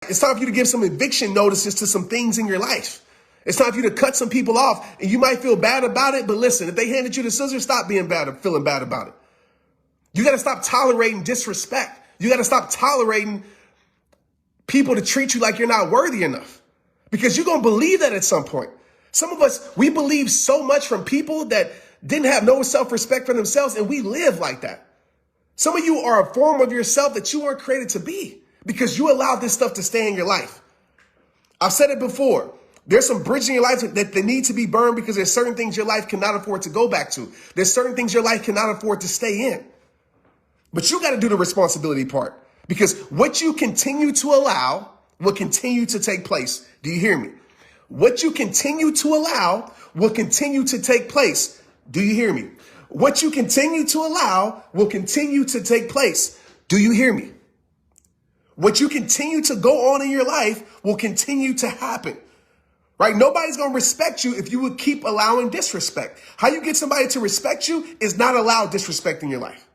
it's time for you to give some eviction notices to some things in your life. It's time for you to cut some people off, and you might feel bad about it. But listen, if they handed you the scissors, stop being bad or feeling bad about it. You got to stop tolerating disrespect. You got to stop tolerating people to treat you like you're not worthy enough, because you're going to believe that at some point. Some of us, we believe so much from people that didn't have no self-respect for themselves, and we live like that. Some of you are a form of yourself that you weren't created to be because you allowed this stuff to stay in your life. I've said it before. There's some bridges in your life that they need to be burned because there's certain things your life cannot afford to go back to. There's certain things your life cannot afford to stay in. But you got to do the responsibility part, because what you continue to allow will continue to take place. Do you hear me? What you continue to allow will continue to take place. Do you hear me? What you continue to allow will continue to take place. Do you hear me? What you continue to go on in your life will continue to happen. Right? Nobody's going to respect you if you would keep allowing disrespect. How you get somebody to respect you is not allow disrespect in your life.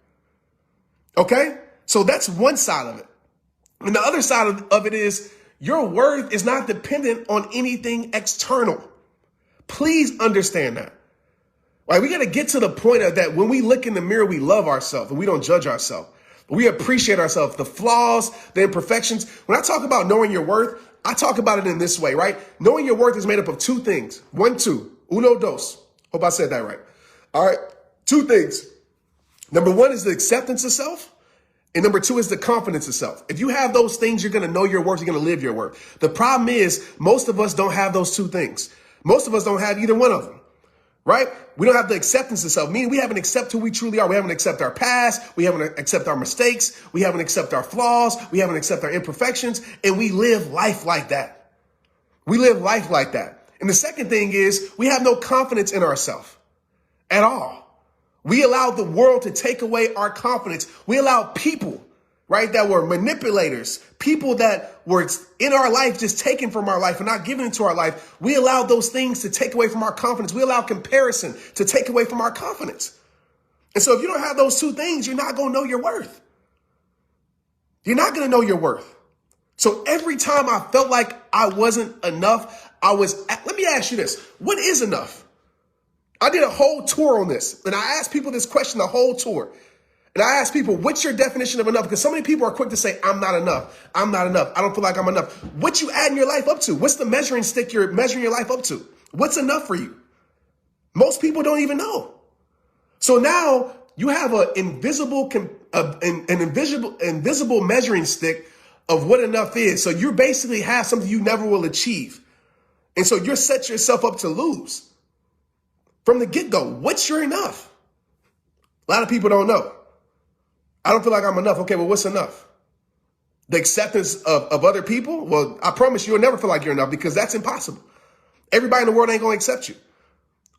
Okay? So that's one side of it. And the other side of it is your worth is not dependent on anything external. Please understand that. Right? We got to get to the point of that when we look in the mirror, we love ourselves and we don't judge ourselves. We appreciate ourselves, the flaws, the imperfections. When I talk about knowing your worth, I talk about it in this way, right? Knowing your worth is made up of two things. Uno, dos. Hope I said that right. All right. Two things. Number one is the acceptance of self. And number two is the confidence of self. If you have those things, you're going to know your worth. You're going to live your worth. The problem is most of us don't have those two things. Most of us don't have either one of them, right? We don't have the acceptance of self, meaning we haven't accepted who we truly are. We haven't accepted our past. We haven't accepted our mistakes. We haven't accepted our flaws. We haven't accepted our imperfections. And we live life like that. We live life like that. And the second thing is we have no confidence in ourselves at all. We allowed the world to take away our confidence. We allowed people, right, that were manipulators, people that were in our life, just taken from our life and not given into our life. We allowed those things to take away from our confidence. We allowed comparison to take away from our confidence. And so if you don't have those two things, you're not going to know your worth. You're not going to know your worth. So every time I felt like I wasn't enough, let me ask you this. What is enough? I did a whole tour on this, and I asked people this question the whole tour. And I asked people, what's your definition of enough? Because so many people are quick to say, I'm not enough. I'm not enough. I don't feel like I'm enough. What you adding your life up to? What's the measuring stick you're measuring your life up to? What's enough for you? Most people don't even know. So now you have an invisible measuring stick of what enough is. So you basically have something you never will achieve. And so you're set yourself up to lose. From the get-go, what's your enough? A lot of people don't know. I don't feel like I'm enough. Okay, well, what's enough? The acceptance of other people? Well, I promise you'll never feel like you're enough, because that's impossible. Everybody in the world ain't going to accept you.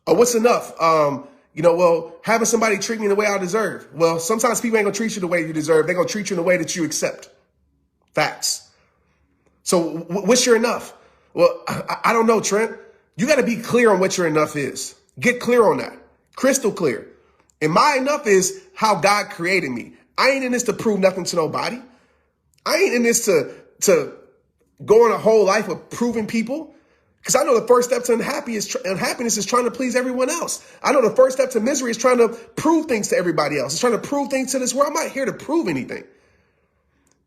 Or what's enough? Having somebody treat me the way I deserve. Well, sometimes people ain't going to treat you the way you deserve. They're going to treat you in the way that you accept. Facts. So what's your enough? Well, I don't know, Trent. You got to be clear on what your enough is. Get clear on that. Crystal clear. And my enough is how God created me. I ain't in this to prove nothing to nobody. I ain't in this to go on a whole life of proving people. Because I know the first step to unhappiness is trying to please everyone else. I know the first step to misery is trying to prove things to everybody else. It's trying to prove things to this world. I'm not here to prove anything.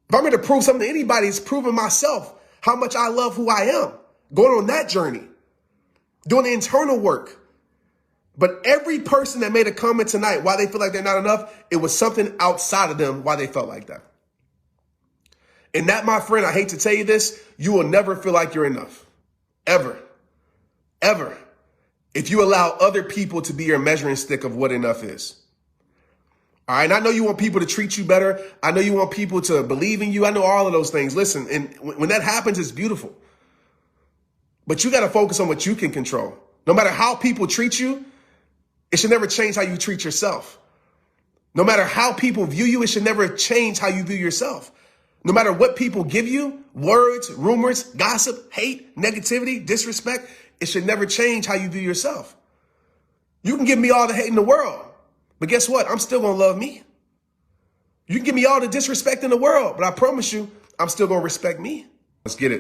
If I'm here to prove something to anybody, it's proving myself how much I love who I am. Going on that journey. Doing the internal work. But every person that made a comment tonight, why they feel like they're not enough, it was something outside of them why they felt like that. And that, my friend, I hate to tell you this, you will never feel like you're enough. Ever. Ever. If you allow other people to be your measuring stick of what enough is. All right. And I know you want people to treat you better. I know you want people to believe in you. I know all of those things. Listen, and when that happens, it's beautiful. But you got to focus on what you can control. No matter how people treat you, it should never change how you treat yourself. No matter how people view you, it should never change how you view yourself. No matter what people give you, words, rumors, gossip, hate, negativity, disrespect, it should never change how you view yourself. You can give me all the hate in the world, but guess what? I'm still going to love me. You can give me all the disrespect in the world, but I promise you, I'm still going to respect me. Let's get it.